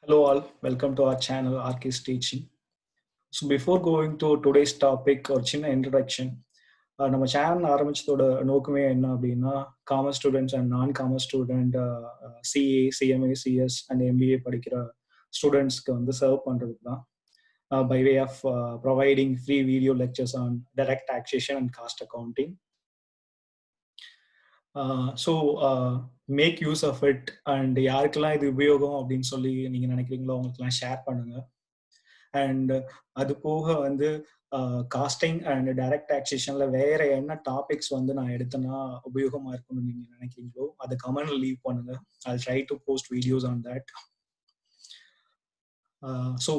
Hello all, welcome to our channel RK's Teaching. So before going to today's topic or சின்ன introduction, நம்ம channel ஆரம்பிச்சதோட நோக்கமே என்ன அப்படின்னா commerce students and நான் commerce student CA CMA CS and MBA படிக்கிற ஸ்டூடெண்ட்ஸ்க்கு வந்து சர்வ் பண்ணுறதுக்கு தான் by way of providing free video lectures on direct taxation and cost accounting. So make use of it and யாருக்கெல்லாம் இது உபயோகம் அப்படின்னு சொல்லி நீங்கள் நினைக்கிறீங்களோ அவங்களுக்குலாம் ஷேர் பண்ணுங்க. அண்ட் அது போக வந்து காஸ்டிங் அண்ட் டைரக்ட் டாக்ஸேஷன்ல வேற என்ன டாபிக்ஸ் வந்து நான் எடுத்தேன்னா உபயோகமா இருக்கும்னு நீங்க நினைக்கிறீங்களோ அதை கமெண்ட்ல லீவ் பண்ணுங்க. I'll try to post videos on that. So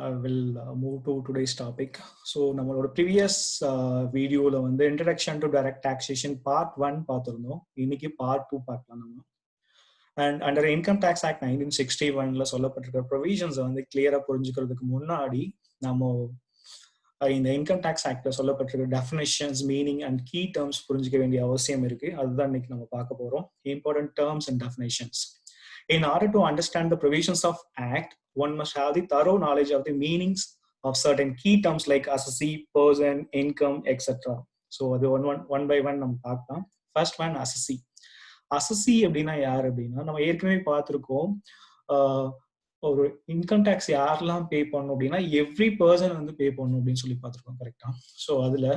I will move to today's topic. So நம்மளோட previous வீடியோல வந்து introduction to direct taxation part 1 பார்த்திருந்தோம். இன்னைக்கு part 2 பார்க்கலாம் நம்ம. And under Income Tax Act 1961ல சொல்லப்பட்டிருக்கிற ப்ரொவிஷன்ஸ் வந்து கிளியரா புரிஞ்சுக்கிறதுக்கு முன்னாடி நம்ம இந்த இன்கம் டேக்ஸ் ஆக்ட்ல சொல்லப்பட்டிருக்கிற definitions, meaning and key terms புரிஞ்சுக்க வேண்டிய அவசியம் இருக்கு. அதுதான் இன்னைக்கு நம்ம பார்க்க போறோம். Important terms and definitions. In order to understand the provisions of Act, one must have the thorough knowledge of the meanings of certain key terms like assessee, person, income, etc. So அது one by one நம்ம பார்க்கலாம். First one, assessee. assessee அப்படின்னா யார் அப்படின்னா நம்ம ஏற்கனவே பார்த்துருக்கோம். ஒரு இன்கம் டேக்ஸ் யாரெல்லாம் பே பண்ணணும் அப்படின்னா எவ்ரி பர்சன் வந்து பே பண்ணணும் அப்படின்னு சொல்லி பார்த்துருக்கோம். கரெக்டா? ஸோ அதுல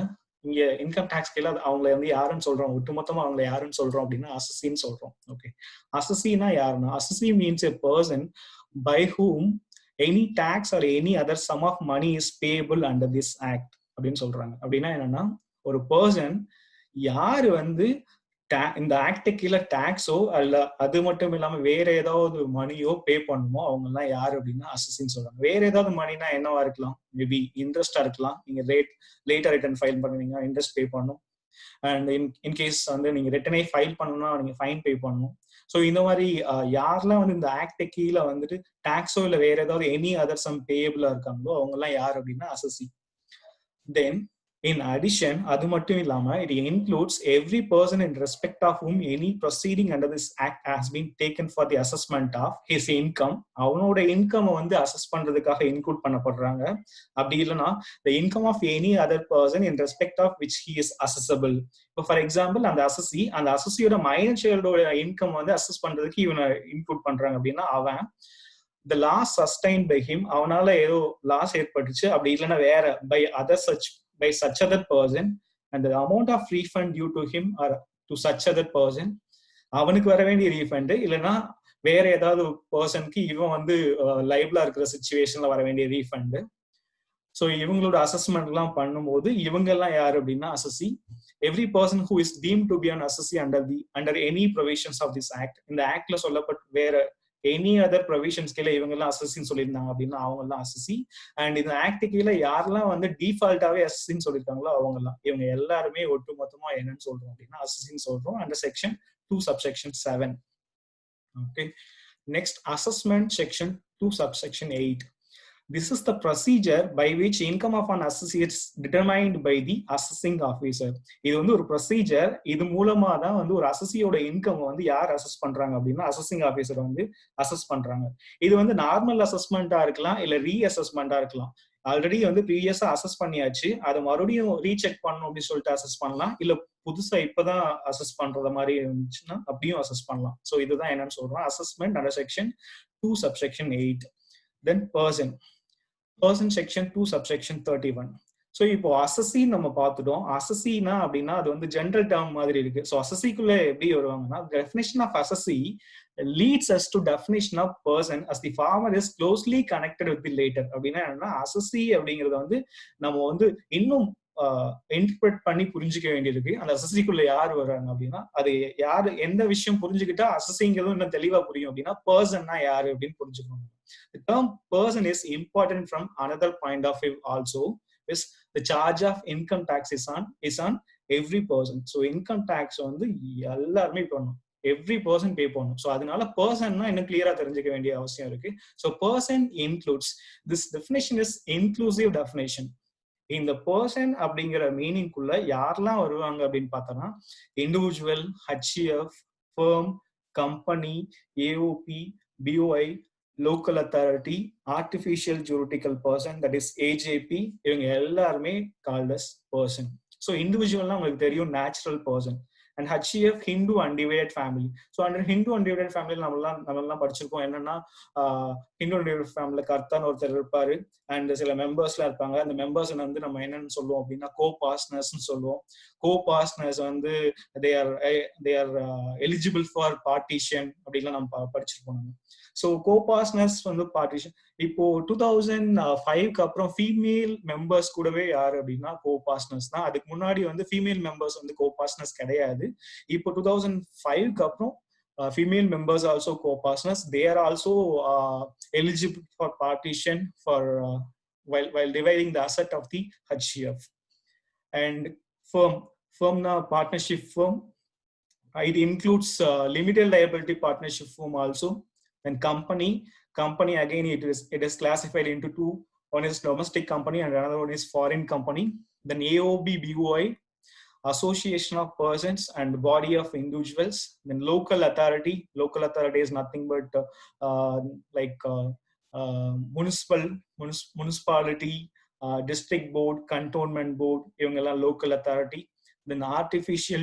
இங்க இன்கம் டேக்ஸ் கீழே அவங்கள வந்து யாருன்னு சொல்றோம், ஒட்டுமொத்தமா அவங்கள யாருன்னு சொல்றோம் அப்படின்னா அசஸின்னு சொல்றோம். ஓகே, அசஸினா யாருன்னா assessee means a person by whom any tax or any other sum of money is payable under this act அப்படின்னு சொல்றாங்க. அப்படின்னா என்னன்னா ஒரு பர்சன் யாரு வந்து இந்த ஆக்ட் கீழே டாக்ஸோ அல்ல அது மட்டும் இல்லாம வேற ஏதாவது மணியோ பே பண்ணுமோ அவங்க எல்லாம் யாரு அப்படின்னா அசஸின்னு சொல்றாங்க. வேற ஏதாவது மணினா என்னவா இருக்கலாம்? மேபி இன்ட்ரெஸ்டா இருக்கலாம். நீங்க லேட்டர் ரிட்டர்ன் ஃபைல் பண்ணுவீங்க, இன்ட்ரெஸ்ட் பே பண்ணணும். அண்ட் இன்கேஸ் வந்து நீங்க ரிட்டர்னே ஃபைல் பண்ணணும்னா நீங்க ஃபைன் பே பண்ணணும். ஸோ இந்த மாதிரி யாரெல்லாம் வந்து இந்த ஆக்ட் கீழே வந்துட்டு டாக்ஸோ இல்ல வேற ஏதாவது எனி அதர் சம் பேபிளா இருக்காங்களோ அவங்க எல்லாம் யார் அப்படின்னா அசஸி. தென் in addition, அது மட்டும் இல்லாம it includes every person in respect of whom any proceeding under this act has been taken for the assessment of his income. அவனோட இன்கம் வந்து அசஸ் பண்றதுக்காக இன்க்ளூட் பண்ணப்படுறாங்க. அப்படி இல்லைன்னா the income of any other person in respect of which he is assessable. இப்போ for example அந்த அசஸியோட minor சைல்டோட income வந்து assess பண்றதுக்கு இவனை இன்க்ளூட் பண்றாங்க அப்படின்னா அவன் the loss sustained by him, அவனால ஏதோ லாஸ் ஏற்பட்டுச்சு அப்படி இல்லைன்னா வேற by such other person and the amount of refund due to him or to such other person, அவனுக்கு வர வேண்டிய ரீஃபண்ட் இல்லைன்னா வேற ஏதாவது பர்சனுக்கு இவன் வந்து லைவ்லா இருக்கிற சிச்சுவேஷன்ல வர வேண்டிய ரீஃபண்ட். ஸோ இவங்களோட அசஸ்மெண்ட் எல்லாம் பண்ணும்போது இவங்க எல்லாம் யாரு அப்படின்னா assessee. Every person who is deem to be an assessee under any provisions of this act. இந்த ஆக்ட்ல சொல்லப்பட்ட வேற எனி அதர் ப்ரொவிஷன்ஸ் கீழே இவங்க எல்லாம் அசஸின்னு சொல்லியிருந்தாங்க அப்படின்னா அவங்க எல்லாம் அசஸி. அண்ட் இந்த ஆக்ட் கீழே யாரெல்லாம் வந்து டிஃபால்ட்டாவே அசஸின்னு சொல்லியிருக்காங்களோ அவங்க எல்லாம் இவங்க எல்லாருமே ஒட்டு மொத்தமா என்னன்னு சொல்றோம் அப்படின்னா அசஸின்னு சொல்றோம் under section 2 subsection 7. Okay, next assessment section 2 subsection 8. This is the procedure by which income of an assessee is determined by the assessing officer. இது வந்து ஒரு ப்ரொசீஜர். இது மூலமா தான் வந்து ஒரு அசஸியோட இன்கம் வந்து யார் அசஸ் பண்றாங்க அப்படின்னா அசஸிங் ஆஃபீஸர் வந்து அசஸ் பண்றாங்க. இது வந்து நார்மல் அசஸ்மெண்டா இருக்கலாம் இல்ல ரீஅசஸ்மெண்டா இருக்கலாம். ஆல்ரெடி வந்து ப்ரீவியஸா அசஸ் பண்ணியாச்சு, அதை மறுபடியும் ரீசெக் பண்ணணும் அப்படின்னு சொல்லிட்டு அசஸ் பண்ணலாம். இல்ல புதுசா இப்பதான் அசஸ் பண்றது மாதிரி இருந்துச்சுன்னா அப்படியும் அசஸ் பண்ணலாம். ஸோ இதுதான் என்னன்னு சொல்றோம் assessment under section 2 subsection 8. Then person section 2 subsection 31. So இப்போ அசஸி நம்ம பார்த்துட்டோம். அசஸினா அப்படின்னா அது வந்து ஜென்ரல் டேர்ம் மாதிரி இருக்கு. ஸோ அசஸிக்குள்ள எப்படி வருவாங்கன்னா definition of assessee leads us to definition of person as the former is closely connected with the later. அப்படின்னா என்னன்னா அசஸி அப்படிங்கறத வந்து நம்ம வந்து இன்னும் இன்டர்பிரட் பண்ணி புரிஞ்சுக்க வேண்டியிருக்கு. அந்த அசஸிக்குள்ள யார் வர்றாங்க அப்படின்னா அது யாரு எந்த விஷயம் புரிஞ்சுக்கிட்டா அசஸிங்கிறதும் இன்னும் தெளிவா புரியும் அப்படின்னா பர்சன்னா யாரு அப்படின்னு புரிஞ்சுக்கணும். The term person is important from another point of view also, is the charge of income tax is on every person. So income tax வந்து எல்லாருமே பண்ணணும், எவ்ரி பர்சன் பே பண்ணணும். ஸோ அதனால பர்சன்னா இன்னும் கிளியரா தெரிஞ்சுக்க வேண்டிய அவசியம் இருக்கு. So person includes, this definition is inclusive definition. இந்த பர்சன் அப்படிங்கிற மீனிங்குள்ள யாரெல்லாம் வருவாங்க அப்படின்னு பார்த்தோம்னா individual, HUF, firm, company, AOP, BOI, local authority, artificial juridical person, that is AJP, இவங்க எல்லாருமே called as person. So individualனா உங்களுக்கு தெரியும் natural person. And HCF Hindu undivided family. So under Hindu undivided family நம்மலாம் படிச்சிருக்கோம். என்னன்னா Hindu undivided family கர்த்தான்னு ஒருத்தர் இருப்பாரு and சில மெம்பர்ஸ்லாம் இருப்பாங்க. அந்த மெம்பர்ஸ் வந்து நம்ம என்னன்னு சொல்லுவோம் அப்படின்னா co-partnersன்னு சொல்லுவோம். co-partners வந்து they are eligible for partition அப்படிலாம் நம்ம படிச்சிருக்கோம். நம்ம ஸோ co-partners வந்து பார்ட்டிஷன். இப்போ 2005க்கு அப்புறம் ஃபீமேல் மெம்பர்ஸ் கூடவே யாரு அப்படின்னா co-partners தான். அதுக்கு முன்னாடி வந்து ஃபீமேல் மெம்பர்ஸ் வந்து co-partners கிடையாது. இப்போ 2005க்கு அப்புறம் female members also co-partners. They are also eligible for partition for while dividing the asset of the HCF. And firm na partnership firm, it includes limited liability partnership firm also. And company again it is classified into two. One is domestic company and another one is foreign company. Then AOB BOI, association of persons and body of individuals. Then local authority is nothing but municipality, district board, cantonment board, ivangala local authority. Then artificial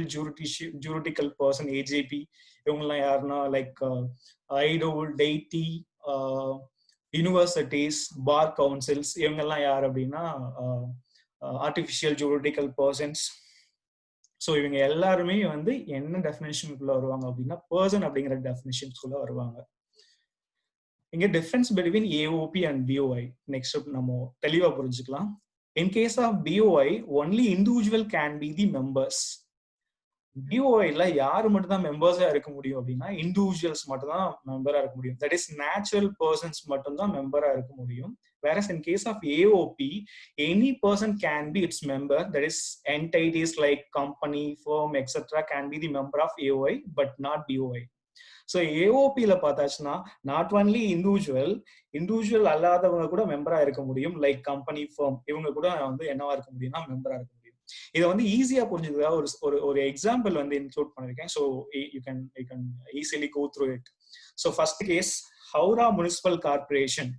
juridical person AJP, ivangala yarna like idol, deity, universities, bar councils, ivangala yar அப்படின்னா artificial juridical persons. So இவங்க எல்லாருமே வந்து என்ன டெஃபினேஷனுக்குள்ள வருவாங்க அப்படின்னா person அப்படிங்கிற டெஃபினேஷன்ஸ்குள்ள வருவாங்க. இங்க difference between AOP and BOI next நம்ம தெளிவா புரிஞ்சுக்கலாம். In case of BOI only individual can be the members. பிஓஐல யாரு மட்டும் தான் மெம்பர்ஸா இருக்க முடியும் அப்படின்னா இண்டிவிஜுவல்ஸ் மட்டும் தான் மெம்பரா இருக்க முடியும். தட் இஸ் நேச்சுரல் பர்சன்ஸ் மட்டும் தான் மெம்பரா இருக்க முடியும். Whereas in case of AOP, any person can be its member. That is, entities like company, firm, etc. can be the member of AOI, but not BOI. So AOP la பார்த்தாச்சுன்னா not only individual அல்லாதவங்க கூட மெம்பரா இருக்க முடியும். Like company, firm, இவங்க கூட வந்து என்னவா இருக்க முடியும்னா மெம்பரா இருக்க முடியும். இதை வந்து ஈஸியா புரிஞ்சுக்கிறதா ஒரு எக்ஸாம்பிள் வந்து இன்க்ளூட் பண்ணிருக்கேன். So you can easily go through it. So first case Howrah Municipal Corporation.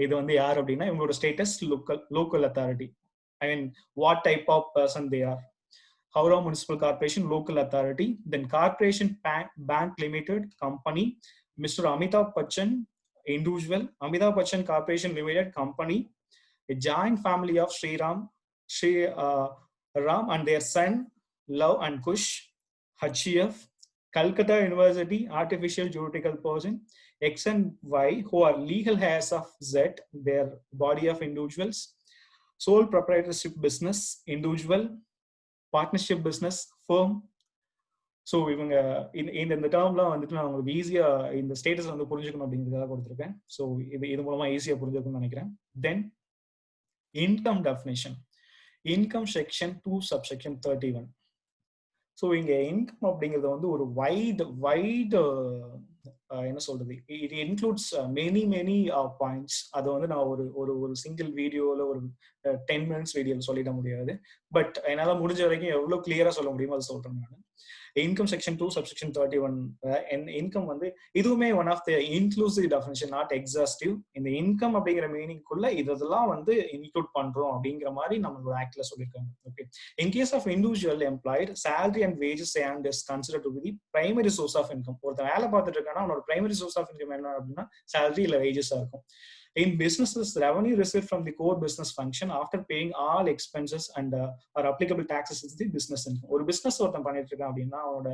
இது வந்து யார் அப்படின்னா இவங்களோட status local authority. I mean what type of person they are. Howrah Municipal Corporation, local authority. Then Corporation Bank Limited, company. Mr. Amitabh Bachchan, individual. Amitabh Bachchan Corporation Limited, company. A joint family of Sri Ram and their son Love and Kush, HCF. Calcutta University, artificial juridical person. X and Y, who are legal heirs of Z, their body of individuals. Sole proprietorship business, individual. Partnership business, firm. So இவங்க இந்த டேர்ம்லாம் வந்துட்டு நான் உங்களுக்கு ஈஸியா இந்த status வந்து புரிஞ்சுக்கணும் அப்படிங்கிறதுக்காக கொடுத்துருக்கேன். ஸோ இது மூலமா ஈஸியா புரிஞ்சுக்கணும்னு நினைக்கிறேன். Then income definition, income section 2 subsection 31. So இங்க இன்கம் அப்படிங்கிறது வந்து ஒரு வைடு என்ன சொல்றது, இட் இன்க்ளூட்ஸ் மெனி பாயிண்ட்ஸ். அதை வந்து நான் ஒரு சிங்கிள் வீடியோல ஒரு 10 minutes வீடியோல சொல்லிட முடியாது. பட் என்னால முடிஞ்ச வரைக்கும் எவ்வளவு கிளியரா சொல்ல முடியுமோ அதை சொல்றேன் நான். இன்கம் செக்ஷன் 2 சப்செக்ஷன் 31 இன்கம் வந்து இதுவுமே one of the inclusive definition, not exhaustive. இந்த இன்கம் அப்படிங்கிற மீனிங்குள்ள இதெல்லாம் வந்து இன்க்ளூட் பண்றோம் அப்படிங்கிற மாதிரி நம்மளோட ஆக்ட்ல சொல்லியிருக்காங்க. Okay. In case of individual employed, salary and wages and is consider to be the primary source of income. ஒருத்தன் வேலை பார்த்துட்டு இருக்கானா அவனோட பிரைமரி சோர்ஸ் ஆஃப் இன்கம் என்ன அப்படின்னா சேலரி இல்ல வேஜஸா இருக்கும். In businesses, revenue received from the core business function after paying all expenses and or applicable taxes is the business income. ஒரு பிசினஸ் ஒருத்தன் பண்ணிட்டு இருக்கான் அப்படின்னா அவனோட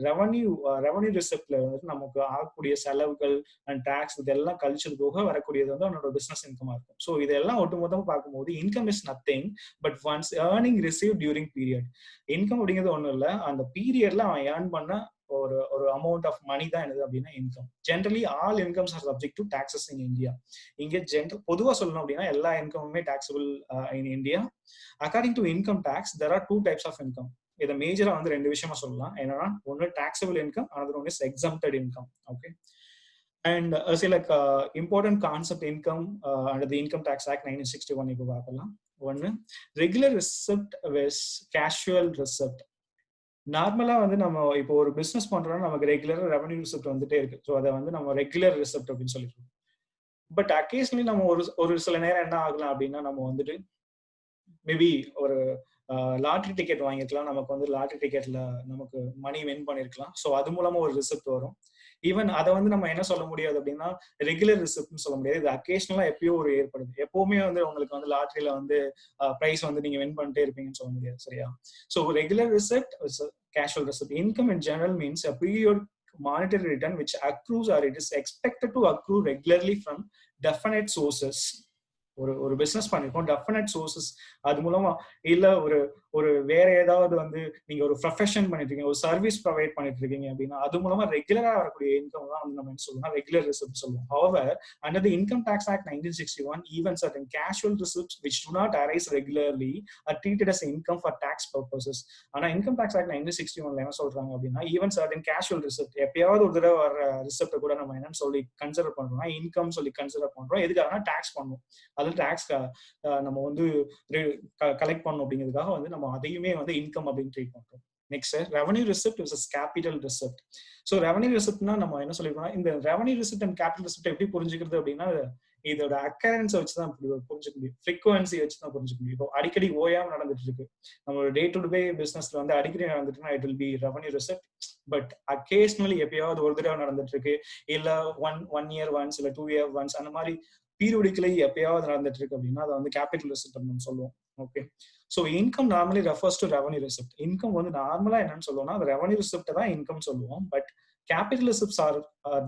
ரெவன்யூ ரிசிப்ட்ல வந்து நமக்கு ஆகக்கூடிய செலவுகள் அண்ட் டாக்ஸ் இதெல்லாம் கழிச்சது போக வரக்கூடியது வந்து அவனோட பிசினஸ் இன்கமா இருக்கும். ஸோ இதெல்லாம் ஒட்டுமொத்தமா பார்க்கும்போது income is nothing but once earning receive during period. Income அப்படிங்கிறது ஒன்றும் இல்லை, அந்த பீரியட்ல அவன் ஏர்ன் பண்ண ஒரு அமௌண்ட் ஆஃப் மணி தான் என்னது அப்படின்னா income. Generally all incomes are subject to taxes in India. இங்க பொதுவா சொல்லணும் அப்படின்னா எல்லா இன்கமுமே taxable in India. According to income tax there are 2 types of income. இதை மேஜரா வந்து 2 விஷயமா சொல்லலாம். என்னன்னா ஒன்னு taxable income, another one is exempted income. Okay. And சில important concept income under the Income Tax Act 1961 இப்போ பார்க்கலாம். ஒன்னு ரெகுலர் ரிசிப்ட் வெஸ் கேஷுவல் ரிசிப்ட். நார்மலா வந்து நம்ம இப்போ ஒரு பிசினஸ் பண்றோம்னா நமக்கு ரெகுலரா ரெவன்யூ ரிசிப்ட் வந்துட்டே இருக்கு. ஸோ அதை வந்து நம்ம ரெகுலர் ரிசிப்ட் அப்படின்னு சொல்லிடுறோம். பட் அக்கேஷனலி நம்ம ஒரு சில நேரம் என்ன ஆகலாம் அப்படின்னா, நம்ம வந்துட்டு மேபி ஒரு லாட்ரி டிக்கெட் வாங்கிருக்கலாம். நமக்கு வந்து லாட்ரி டிக்கெட்ல நமக்கு மணி வின் பண்ணிருக்கலாம். ஸோ அது மூலமா ஒரு ரிசிப்ட் வரும். ஈவன் அதை வந்து நம்ம என்ன சொல்ல முடியாது அப்படின்னா ரெகுலர் ரிசிப்ட்னு சொல்ல முடியாது. இது அக்கேஷனலா எப்பயோ ஒரு ஏற்படுது. எப்பவுமே வந்து உங்களுக்கு வந்து லாட்ரியில வந்து பிரைஸ் வந்து நீங்க வின் பண்ணிட்டே இருப்பீங்கன்னு சொல்ல முடியாது. சரியா? So regular receipt, casual receipt. Income in general means a periodic monetary return which accrues or it is expected to accrue regularly from definite sources. ஒரு பிசினஸ் பண்ணிருக்கோம், டெஃபினட் சோர்சஸ், அது மூலமா இல்ல ஒரு வேற ஏதாவது வந்து நீங்க ஒரு ப்ரொஃபஷன் பண்ணிட்டு இருக்கீங்க, ஒரு சர்வீஸ் ப்ரொவைட் பண்ணிட்டு இருக்கீங்க அப்படின்னா அது மூலமா ரெகுலரா வரக்கூடிய இன்கம் தான் வந்து நம்ம என்ன சொல்லுவோம், ரெகுலர் ரிசிப்ட் சொல்லுவோம். However, under the Income Tax Act 1961, even certain casual receipts which do not arise regularly are treated as income for tax purposes. ஆனா இன்கம் டாக்ஸ் ஆக்ட் 1961 என்ன சொல்றாங்க அப்படின்னா, ஈவன் சர்டன் கேஷுவல் ரிசிப்ட், எப்பயாவது ஒரு தடவை வர receipt கூட நம்ம என்னன்னு சொல்லி கன்சிடர் பண்றோம்னா இன்கம் சொல்லி கன்சிடர் பண்றோம். எதுக்காகனா டாக்ஸ் பண்ணுவோம். அது டாக்ஸ் நம்ம வந்து கலெக்ட் பண்ணணும் அப்படிங்கிறதுக்காக வந்து நம்ம அதையுமே வந்து இன்கம் அப்படின்னு ட்ரீட் பண்றோம். Next revenue receipt is capital receipt. So revenue ரிசிப்ட்னா நம்ம என்ன சொல்லிருக்கோம், இந்த revenue receipt and capital receipt எப்படி புரிஞ்சுக்கிறது அப்படின்னா இதோட அக்கரன்ஸ் வச்சுதான் புரிஞ்சுக்க முடியும், ஃப்ரீக்வன்சி வச்சுதான் புரிஞ்சுக்க முடியும். இப்போ அடிக்கடி ஓயாம நடந்துட்டு இருக்கு, நம்மளோட டே டு டே பிசினஸ்ல வந்து அடிக்கடி நடந்துட்டுனா it will be revenue receipt. But occasionally எப்பயாவது ஒரு தடவை நடந்துட்டு இருக்கு, இல்ல ஒன் இயர் ஒன்ஸ் இல்ல 2 இயர் ஒன்ஸ் அந்த மாதிரி பீரியோடிக்கலி எப்பயாவது நடந்துட்டு இருக்கு அப்படின்னா அதை வந்து கேபிட்டல் ரிசிப்ட் அப்படின்னு சொல்லுவோம். Okay, so income normally refers to revenue receipt. Income வந்து நார்மலா என்னன்னு சொல்லுவோம்னா அது ரெவன்யூ ரிசிப்ட் தான் இன்கம் சொல்லுவோம். But capital receipts are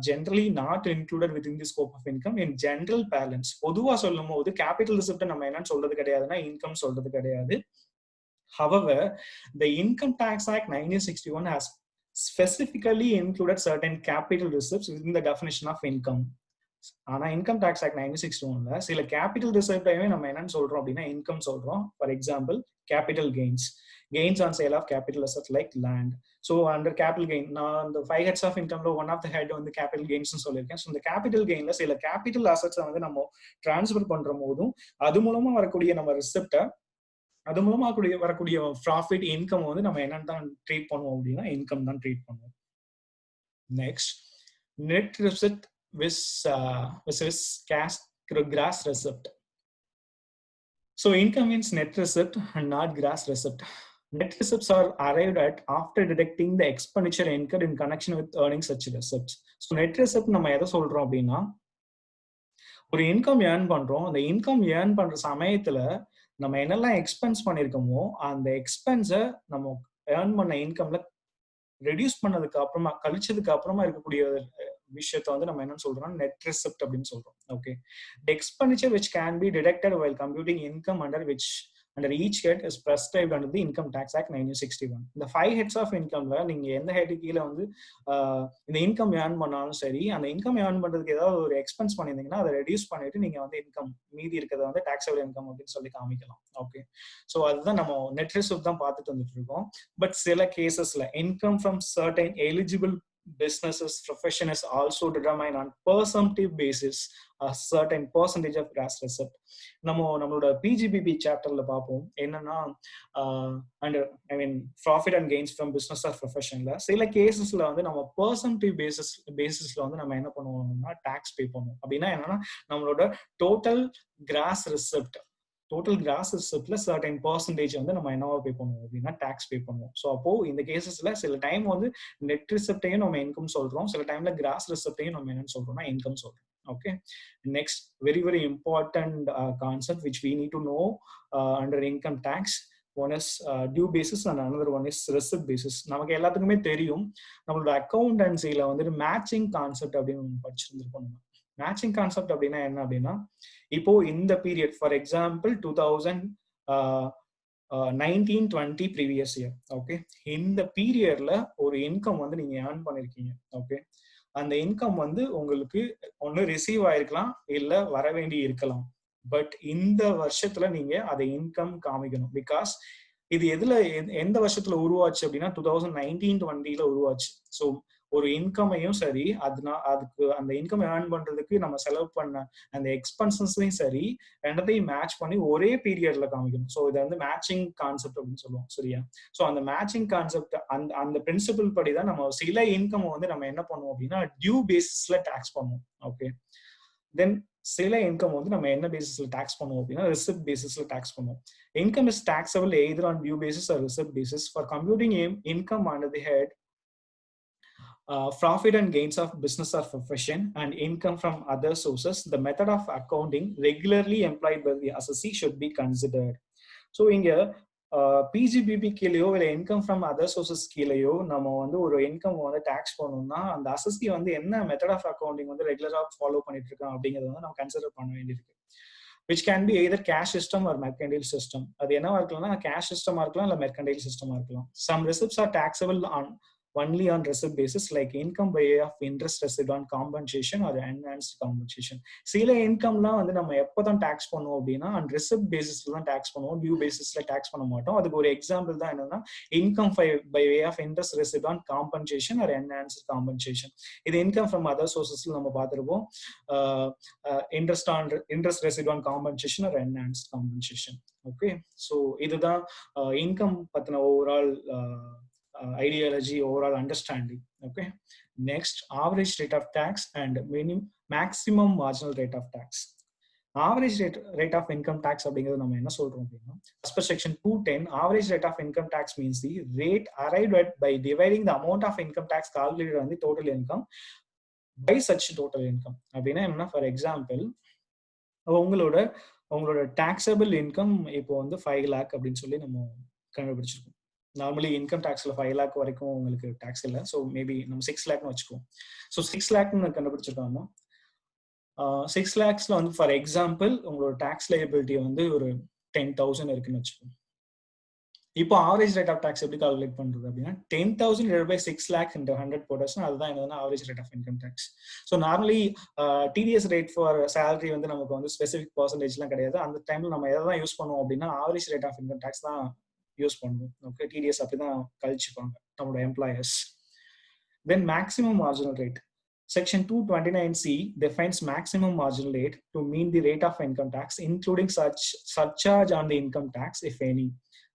generally not included within the scope of income in general balance. பொதுவா சொல்லும் போது capital receipt நம்ம என்னன்னு சொல்றது கிடையாதுன்னா இன்கம் சொல்றது கிடையாது. However, the Income Tax Act 1961 has specifically included certain capital receipts within the definition of income. ஆனா income tax act 1961ல சில கேபிட்டல் ரிசர்வ்டையுமே நம்ம என்னன்னு சொல்றோம் அப்படின்னா இன்கம் சொல்றோம். For example capital gains on sale of capital asset like land. So under capital gain நான் இந்த 5 heads ஆஃப் இன்கம்ல ஒன் ஆஃப் த ஹெட் வந்து கேபிட்டல் கெயின்ஸ் சொல்லியிருக்கேன். ஸோ இந்த கேபிட்டல் கெயின்ல சில கேபிட்டல் அசெட்ஸை வந்து நம்ம டிரான்ஸ்ஃபர் பண்ற போதும் அது மூலமா வரக்கூடிய நம்ம ரிசிப்டை, அது மூலமா வரக்கூடிய ப்ராஃபிட் இன்கம் வந்து நம்ம என்னன்னு தான் ட்ரீட் பண்ணுவோம் அப்படின்னா இன்கம் தான் ட்ரீட் பண்ணுவோம். Next net receipt with gross receipt. So income means net receipt and not gross receipt. Net receipts are arrived at after deducting the expenditure incurred in connection with earning such receipts. So net receipt நம்ம எதை சொல்றோம் அப்படின்னா ஒரு income earn பண்றோம், அந்த income earn பண்ற சமயத்துல நம்ம என்னெல்லாம் எக்ஸ்பென்ஸ் பண்ணிருக்கோமோ அந்த எக்ஸ்பென்ஸை நம்ம ஏர்ன் பண்ண இன்கம்ல ரெடியூஸ் பண்ணதுக்கு அப்புறமா கழிச்சதுக்கு அப்புறமா இருக்கக்கூடிய விஷயத்தை வந்து நம்ம என்ன சொல்றோம், நெட் ரிசிப்ட் அப்படின்னு சொல்றோம். Okay, the expenditure which can be deducted while computing income under each head is prescribed under the Income Tax Act 1961. இந்த 5 heads ஆஃப் இன்கம்ல நீங்க எந்த ஹெட் கீழே வந்து இந்த இன்கம் ஏர்ன் பண்ணாலும் சரி, அந்த இன்கம் ஏர்ன் பண்றதுக்கு ஏதாவது ஒரு எக்ஸ்பென்ஸ் பண்ணியிருந்தீங்கன்னா அதை ரெடியூஸ் பண்ணிட்டு நீங்க வந்து இன்கம் மீதி இருக்கிறத வந்து டாக்ஸபிள் இன்கம் அப்படின்னு சொல்லி காமிக்கலாம். ஓகே, ஸோ அதுதான் நம்ம நெட் ரிசிப்ட் தான் பார்த்துட்டு வந்துட்டு இருக்கோம். பட் சில கேசஸ்ல income from certain eligible businesses profession is also determined on percentage basis a certain percentage of gross receipt. நம்மளோட பிஜிபிபி சாப்டர்ல பார்ப்போம் என்னன்னா profit and gains from business or ப்ரொஃபஷன்ல சில கேசஸ்ல வந்து நம்ம பெர்சன்டேஜ் பேசிஸ்ல வந்து நம்ம என்ன பண்ணுவோம்னா டாக்ஸ் பே பண்ணுவோம். அப்படின்னா என்னன்னா நம்மளோட டோட்டல் கிராஸ் ரிசிப்ட்ல சர்டன் பர்சன்டேஜ் வந்து நம்ம என்னவா பே பண்ணுவோம் அப்படின்னா டாக்ஸ் பே பண்ணுவோம். ஸோ அப்போ இந்த கேசஸ்ல சில டைம் வந்து நெட் ரிசிப்டையும் நம்ம இன்கம் சொல்றோம், சில டைம்ல கிராஸ் ரிசிப்டையும் நம்ம என்னன்னு சொல்றோம்னா இன்கம் சொல்றோம். Okay, next very important concept which we need to know under income tax. One is due basis and another one is receipt basis. நமக்கு எல்லாத்துக்குமே தெரியும் நம்மளோட அக்கௌண்டன்சில வந்து மேட்சிங் கான்செப்ட் அப்படின்னு படிச்சிருந்திருப்போம். மேட்சிங் கான்செப்ட் அப்படின்னா என்ன அப்படின்னா இப்போ இந்த period for example 2019-20 previous year. Okay, இந்த பீரியட்ல ஒரு இன்கம் வந்து நீங்க ஏர்ன் பண்ணிருக்கீங்க. ஓகே, அந்த இன்கம் வந்து உங்களுக்கு ஒண்ணு ரிசீவ் ஆயிருக்கலாம் இல்ல வர வேண்டி இருக்கலாம். பட் இந்த வருஷத்துல நீங்க அதை இன்கம் காமிக்கணும். பிகாஸ் இது எந்த வருஷத்துல உருவாச்சு அப்படின்னா 2019-20 உருவாச்சு. ஸோ ஒரு இன்கமையும் சரி அதுக்கு அந்த இன்கம் ஏர்ன் பண்றதுக்கு நம்ம செலவு பண்ண அந்த எக்ஸ்பென்சஸையும் சரி ரெண்டத்தையும் மேட்ச் பண்ணி ஒரே பீரியட்ல காமிக்கணும். ஸோ இதை வந்து மேட்சிங் கான்செப்ட் அப்படின்னு சொல்லுவோம். சரியா? ஸோ அந்த மேட்சிங் கான்செப்ட் அந்த பிரின்சிபிள் படி தான் நம்ம சில இன்கம் வந்து நம்ம என்ன பண்ணுவோம் அப்படின்னா டியூ பேசிஸ்ல டாக்ஸ் பண்ணுவோம். ஓகே, தென் சில இன்கம் வந்து நம்ம என்ன பேசிஸ்ல டாக்ஸ் பண்ணுவோம் அப்படின்னா ரிசிப்ட் பேசிஸ்ல டாக்ஸ் பண்ணுவோம். Income is taxable either on due basis or receipt basis. For computing income under the head profit and gains of business or profession and income from other sources, the method of accounting regularly employed by the assessee should be considered. So இங்க PGBP கீழேயோ இல்லை income from other sources கீழேயோ நம்ம வந்து ஒரு income வந்து tax பண்ணோம்னா அந்த அசஸ்தி வந்து என்ன மெத்தட் ஆஃப் அக்கௌண்டிங் வந்து ரெகுலரா ஃபாலோ பண்ணிட்டு இருக்கோம் அப்படிங்கறத வந்து நம்ம கன்சிடர் பண்ண வேண்டியிருக்கு. which can be either cash system or mercantile system. அது என்னவா இருக்கலாம்னா cash system இருக்கலாம் இல்ல mercantile system இருக்கலாம். Some receipts are taxable on only on receipt basis like income by way of interest received on compensation or enhanced compensation. சில இன்கம்லாம் வந்து நம்ம எப்போதான் tax பண்ணுவோம் அப்படின்னா on receipt basisல தான் டாக்ஸ் பண்ணுவோம், டியூ பேசிஸ்ல டாக்ஸ் பண்ண மாட்டோம். அதுக்கு ஒரு எக்ஸாம்பிள் தான் என்னன்னா income by way of interest received on compensation or enhanced compensation. இது income from other sources நம்ம பார்த்திருப்போம். interest received on compensation or enhanced compensation. Okay, so இதுதான் income பத்தின overall ideology, overall understanding. Okay, next, average rate of tax and maximum marginal rate of tax. Average rate of income tax அப்படிங்கிறது நம்ம என்ன சொல்றோம் அப்படின்னா as per section 210, average rate of income tax means the rate arrived at by dividing the amount of income tax calculated on the total income by such total income. அப்படின்னா என்ன, for example உங்களோட taxable income இப்போ வந்து 5 lakh அப்படின்னு சொல்லி நம்ம கண்டுபிடிச்சிருக்கோம். Normally income டாக்ஸ்ல 5 lakh வரைக்கும் உங்களுக்கு டாக்ஸ் இல்லை. ஸோ மேபி நம்ம 6 lakhன்னு வச்சுக்குவோம். ஸோ 6 lakhன்னு கண்டுபிடிச்சிருக்காங்க. 6 lakhsல வந்து ஃபார் எக்ஸாம்பிள் உங்களோட டாக்ஸ் லைபிலிட்டி வந்து ஒரு 10,000 இருக்குன்னு வச்சுக்கோங்க. இப்போ ஆவரேஜ் ரேட் ஆஃப் டாக்ஸ் எப்படி கால்குலேட் பண்றது அப்படின்னா 10,000 divided by 6 lakh into 100 போட்டோம்னா அதுதான் என்னன்னா average rate of income tax. So normally TDS rate for salary வந்து நமக்கு வந்து ஸ்பெசிஃபிக் பர்சன்டேஜ்லாம் கிடையாது. அந்த டைம்ல நம்ம எதை தான் யூஸ் பண்ணுவோம் அப்படின்னா average rate of income tax தான் யூஸ் பண்ணுவோம். ஓகே, டிடிஎஸ் அப்படிதான் கழிச்சுப்பாங்க நம்மளோட employers. Then maximum marginal rate. Section 229C defines maximum marginal rate to mean the rate of income tax, including such surcharge on the income tax, if any,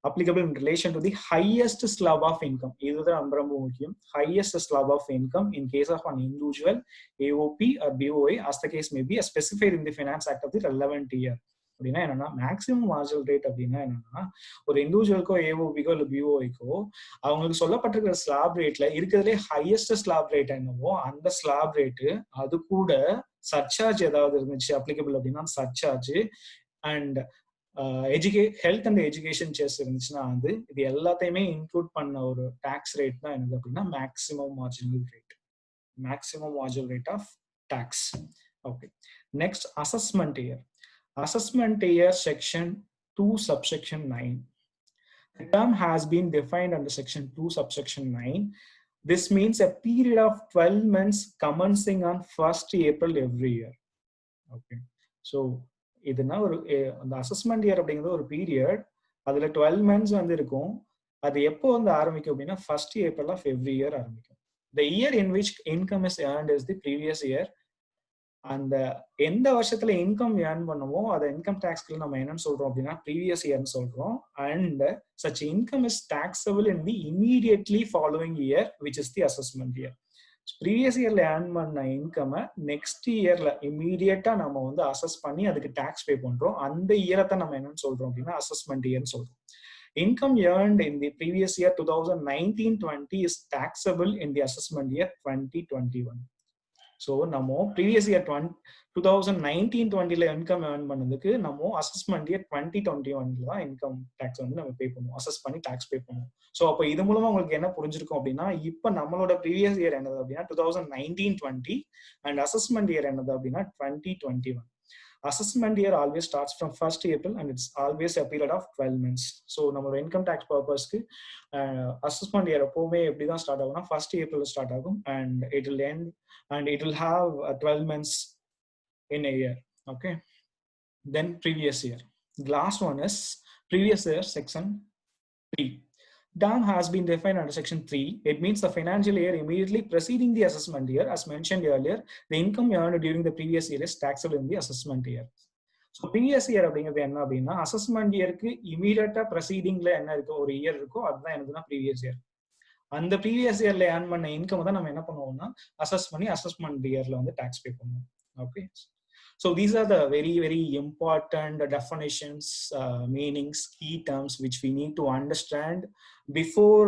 applicable in relation to the highest slab of income. இதுதான் ரொம்ப முக்கியம். Highest slab of income in case of an individual, AOP or BOI, as the case may be, as specified in the Finance Act of the relevant year. அப்படின்னா என்னன்னா maximum marginal rate அப்படின்னா என்னன்னா ஒரு இண்டிவிஜுவலுக்கோ ஏஓபிக்கோ இல்லை பிஓஐக்கோ அவங்களுக்கு சொல்லப்பட்டிருக்கிற ஸ்லாப் ரேட்ல இருக்கிறதுலே ஹையஸ்ட் ஸ்லாப் ரேட் என்னவோ அந்த ஸ்லாப் ரேட்டு அது கூட சர்சார்ஜ் ஏதாவது இருந்துச்சு அப்ளிகபிள் அப்படின்னா surcharge and health and education chess இருந்துச்சுன்னா வந்து இது எல்லாத்தையுமே இன்க்ளூட் பண்ண ஒரு டாக்ஸ் ரேட் தான் என்னது அப்படின்னா maximum marginal rate. Maximum marginal rate of tax. Okay, next assessment year. Assessment year section 2 subsection 9. The term has been defined under section 2 subsection 9. This means a period of 12 months commencing on 1st April every year. Okay, so இதுனா ஒரு அந்த assessment year அப்படிங்கிறது ஒரு period, அதுல 12 months வந்து இருக்கும். அது எப்போ வந்து ஆரம்பிக்கும் அப்படின்னா 1st April of every year ஆரம்பிக்கும். The year in which income is earned is the previous year. அந்த எந்த வருஷத்துல இன்கம் ஏர்ன் பண்ணுமோ அதை இன்கம் டாக்ஸ்ல நம்ம என்னன்னு சொல்றோம் அப்படின்னா ப்ரீவியஸ் இயர்னு சொல்றோம். And such income is taxable in the immediately following year, which is the assessment year. Previous இயர்ல ஏர்ன் பண்ண இன்கம் நெக்ஸ்ட் இயர்ல இமீடியட்டா நம்ம வந்து அசஸ் பண்ணி அதுக்கு டாக்ஸ் பே பண்றோம். அந்த இயரை தான் நம்ம என்னன்னு சொல்றோம் அப்படின்னா அசஸ்மெண்ட் இயர்னு சொல்றோம். Income earned in the previous year 2019-20 is taxable in the assessment year 2021. So நம்ம ப்ரீவியஸ் இயர் 2019-20ல இன்கம் ஏர்ன் பண்ணதுக்கு நம்ம அசஸ்மெண்ட் இயர் 2021ல தான் இன்கம் டேக்ஸ் வந்து நம்ம பே பண்ணுவோம், அசஸ் பண்ணி டாக்ஸ் பே பண்ணுவோம். ஸோ அப்போ இது மூலமா உங்களுக்கு என்ன புரிஞ்சிருக்கும் அப்படின்னா இப்போ நம்மளோட ப்ரீவியஸ் இயர் என்னது அப்படின்னா 2019-20 அண்ட் அசஸ்மெண்ட் இயர் என்னது அப்படின்னா 2021. Assessment year always starts from 1st April and it's always a period of 12 months. So நம்மளோட இன்கம் டேக்ஸ் பர்பஸ்க்கு அசஸ்மெண்ட் இயர் எப்பவுமே எப்படி தான் ஸ்டார்ட் ஆகும்னா 1st April ஸ்டார்ட் ஆகும் and it will end and it will have 12 months in a year. Okay, then previous year. The last one is previous year section 3. Term has been defined under section 3. It means the financial year immediately preceding the assessment year. As mentioned earlier, the income earned during the previous year is taxable in the assessment year. So previous year அப்படிங்கிறது என்ன அப்படின்னா assessment இயருக்கு இமீடியட்டா ப்ரொசீடிங்ல என்ன இருக்கோ ஒரு year இருக்கோ அதுதான் என்னதுன்னா ப்ரீவியஸ் இயர். அந்த ப்ரீவியஸ் இயர்ல ஏர்ன் பண்ண இன்கம் தான் நம்ம என்ன பண்ணுவோம்னா அசஸ் பண்ணி அசஸ்மெண்ட் இயர்ல வந்து டாக்ஸ் பே பண்ணுவோம். Okay, So these are the very, very important definitions, meanings, key terms which we need to understand before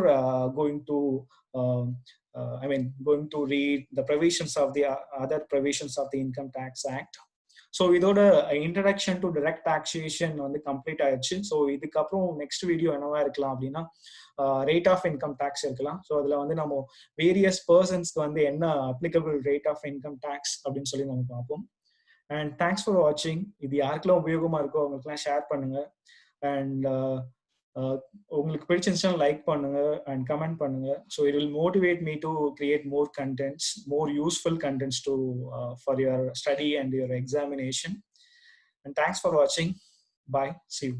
going to, going to read the provisions of the other provisions of the Income Tax Act. So இதோட introduction to direct taxation வந்து complete ஆயிடுச்சு. So இதுக்கப்புறம் next video என்னவா இருக்கலாம் அப்படின்னா rate of income tax இருக்கலாம். So அதில் வந்து நம்ம வேரியஸ் பர்சன்ஸ்க்கு வந்து என்ன applicable rate of income tax அப்படின்னு சொல்லி நம்ம பார்ப்போம். அண்ட் தேங்க்ஸ் ஃபார் வாட்சிங். இது யாருக்கெல்லாம் உபயோகமா இருக்கோ அவங்களுக்குலாம் ஷேர் பண்ணுங்க. அண்ட் உங்களுக்கு பிடிச்சிருந்துச்சுன்னா லைக் பண்ணுங்க அண்ட் கமெண்ட் பண்ணுங்க. So it will motivate me to create more contents, more useful contents to for your study and your examination. And thanks for watching. Bye. See you.